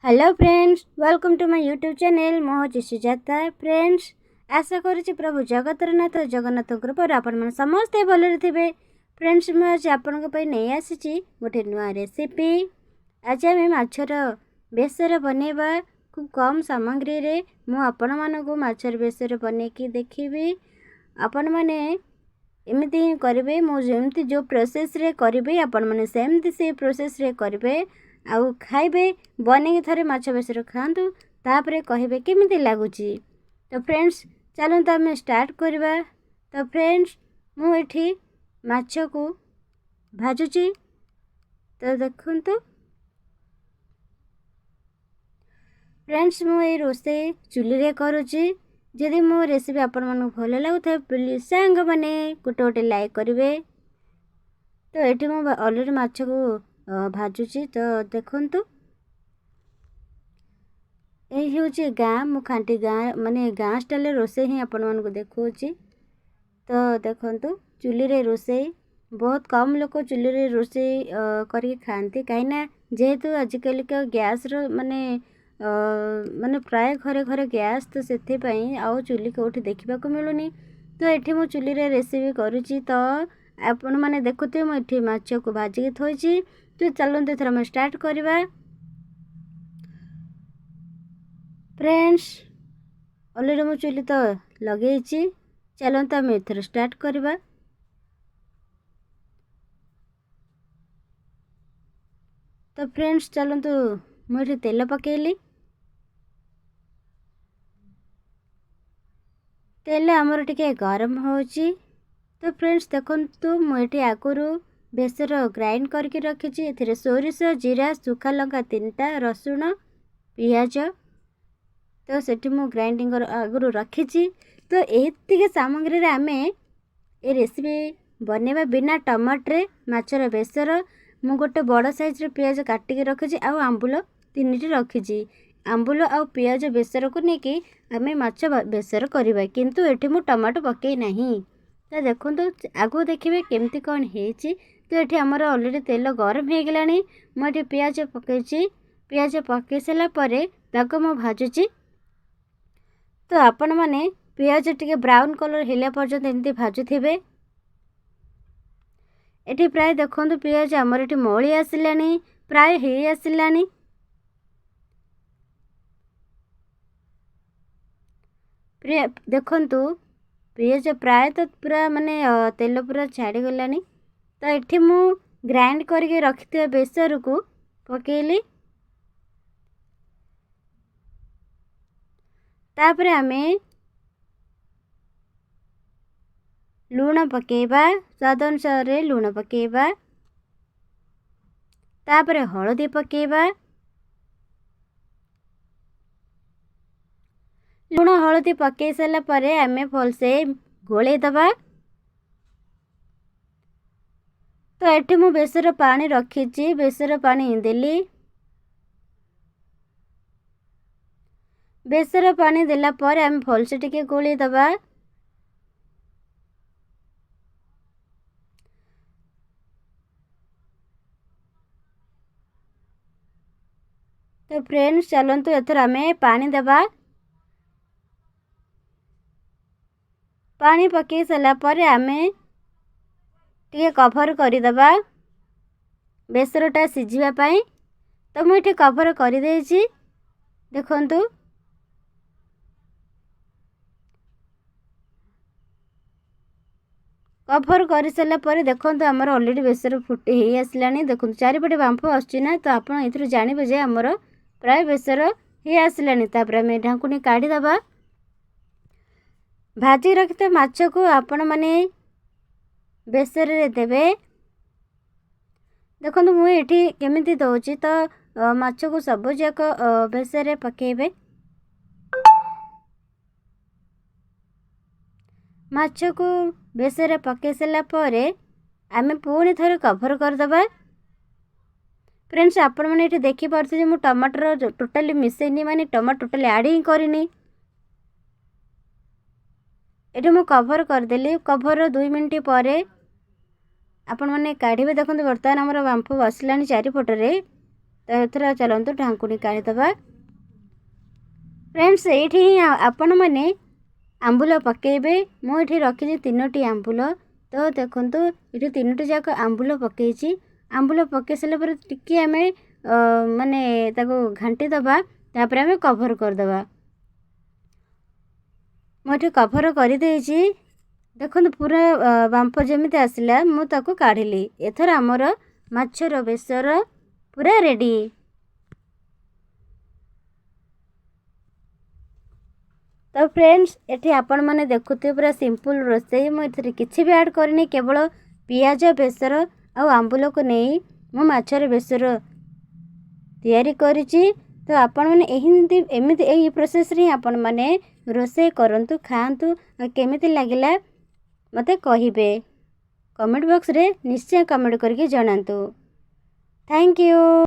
Hello friends, welcome to my YouTube channel. मो हूँ Sujata. Friends, आशा करुच्ची प्रभु जगतरनाथ जगन्नाथ कृपार आपण समस्ते भलरे थे। फ्रेंड्स, मुझे आपण नहीं आसी गोटे नुआ रेसिपी। आज आम माछर बेसर बनैबा खूब कम सामग्री रे आपण मानक माछर बेसर बनैकी देखी। आपण मैंने एमती करेंगे, मुझे जो प्रोसेस रे करेंगे आपण मैंने सेमती से प्रोसेस रे करेंगे आउ खाइबे। बने थरे माछ बेसर खातु, तापरे कहे केमिति लगुच। तो फ्रेंड्स, चलते आम स्टार्ट करवा। तो फ्रेंड्स, मुझे माछ को भाजुची। तो देखु फ्रेंड्स, मुझे रोसे चुली रे करुच्ची। जदि मो रेसिपी आपण मन भल लगुए प्लीज सांग मैंने गोटे गोटे लाइक करेंगे। तो ये मुझे अलरेडी माछ को भाजुची। तो देखु यही हूँ गाँ, मु खांटी गाँ माने गाँ स्टाइल रोसे ही आपण मानक देखुची। तो देखु चुली रे रोसे बहुत कम लोग चुली रे रोसे करके खाती, कहीं जेहेतु आजिकल का गैस रो माने माने प्राय घरे घरे गैस, तो से आउ चुली कौटी देखा मिलूनी। तो ये मु चुली रे रेसिपी करुच्ची। तो आपण मैंने देखुते मुझे माछ को भाजिकी थोची। तो चलते थोड़ा मैं स्टार्ट करवा। फ्रेंड्स, अलरेडी मु चुली तो लगे, चलते आम एथर स्टार्ट करवा। तो फ्रेंड्स, चलतु मुझे तेल पकेली। तेल आमर टिके गरम होची। तो फ्रेंड्स, देखु मुझे आगुरी बेसर ग्राइंड करके रखी। ए सोरिष, जीरा, सुखा लंका 3टा, रसुण, पियाज, तो सेठी मु ग्राइंडिंग आगुरी रखी। तो ये सामग्री आम ये रेसिपी बनैबा बिना टमाटर माछर बेसर। मु गोटे बड़ साइज पियाज काटिकी रखी। आंबुल 3टी रखी। आंबुल आ पियाज बेसर को लेकिन आम माछ बेसर करवा, किंतु एठी मु टमाटो पकई नहीं। तो देखो आगु देखिए केमती कौन है। तो ये आमर अलरेडी तेल गरम हो गलानी। मुझे पियाज पकई। पियाज पकई सारापर ताको मु भाजुची। तो आपण मैंने पियाज टिके ब्राउन कलर हिला पर्यंत एमती भाजुथिबे। एठी प्राय देखो पियाज आमर एठी मौली आसिलानी, प्राय हे आसिलानी। देखु पियाज प्राय तो पूरा माने तेल पूरा छाड़ी गलानी। तो एठी मु ग्राइंड करके रखिथिबा बेसर को पकेली। तापरे आमे लूण पकेबा, स्वाद अनुसार लूण पकेबा। तापरे हळदी पकेबा। लूण हळदी पकई सारा पर आमे भलसे गोले दबा। तो एठी मु बेसर पानी रखी। बेसर पानी देली। बेसर पानी देला पर आमे भलसे टिके गोले दबा। तो फ्रेंड्स, चलतु एथर आमे पानी देबा। पानी पकई सारा पर आमे टिके कभर करदेबा बेसरटा सिझिबा पई। तो मुझे कभर कर देछि। देखंतु कभर कर सारा पर देखो आमर अलरेडी बेसर फुटे ही आसलानी। देखो चारिपटे बांफ आसुना। तो आप जानवे जे आमर प्राय बेसर ही आसलानी। तापर आम ढाकुणी काढ़ीदबा। भाजी रखिते माछ को आपण माने बेसर रे देबे। देखो मुझे केमिति दउची। तो माछ को सब जाक बेसर रे पकेबे। माछ को बेसर पकई सारा पर आमे पुणी थरे कभर करदबा। फ्रेंड्स, आपण मैंने ये देखिपे मु टमाटर टोटाली मिसेनी, माने टमाटर टोटाली आड ही करनी। ये मु कभर करदेली। कभर 2 मिनट पर आपण मैंने काढ़े। देखो बर्तमान आमर बांफ बसलानी चारिपटे। ତ ଏଥର ଚଲନ୍ତୁ ଢାଙ୍କୁଣି କାଢ଼ିଦେବା। ଫ୍ରେଣ୍ଡସ୍ ଏଇଠି ହିଁ ଆପଣମାନେ ଆମ୍ବୁଲ ପକାଇବେ। ମୁଁ ଏଠି ରଖିଛି 3ଟି ଆମ୍ବୁଲ। ତ ଦେଖନ୍ତୁ ଏଠି 3ଟି ଯାକ ଆମ୍ବୁଲ ପକାଇଛି। ଆମ୍ବୁଲ ପକାଇ ସାରିଲା ପରେ ଟିକେ ଆମେ ମାନେ ତାକୁ ଘାଣ୍ଟି ଦେବା, ତାପରେ ଆମେ କଭର୍ କରିଦେବା। ମୁଁ ଏଠି କଭର୍ କରିଦେଇଛି। ଦେଖନ୍ତୁ ପୁରା ବାମ୍ଫ ଯେମିତି ଆସିଲା ମୁଁ ତାକୁ କାଢ଼ିଲି। ଏଥର ଆମର ମାଛର ବେସର ପୁରା ରେଡ଼ି। ତ ଫ୍ରେଣ୍ଡସ୍ ଏଠି ଆପଣମାନେ ଦେଖୁଥିବେ ପୁରା ସିମ୍ପଲ୍ ରୋଷେଇ। ମୁଁ ଏଥିରେ କିଛି ବି ଆଡ଼୍ କରିନି, କେବଳ ପିଆଜ, ବେସର ଆଉ ଆମ୍ବୁଲକୁ ନେଇ ମୁଁ ମାଛର ବେସର ତିଆରି କରିଛି। ତ ଆପଣମାନେ ଏମିତି ଏହି ପ୍ରୋସେସ୍ରେ ହିଁ ଆପଣମାନେ ରୋଷେଇ କରନ୍ତୁ, ଖାଆନ୍ତୁ। ଆଉ କେମିତି ଲାଗିଲା ମୋତେ କହିବେ, କମେଣ୍ଟ ବକ୍ସରେ ନିଶ୍ଚୟ କମେଣ୍ଟ କରିକି ଜଣାନ୍ତୁ। Thank you.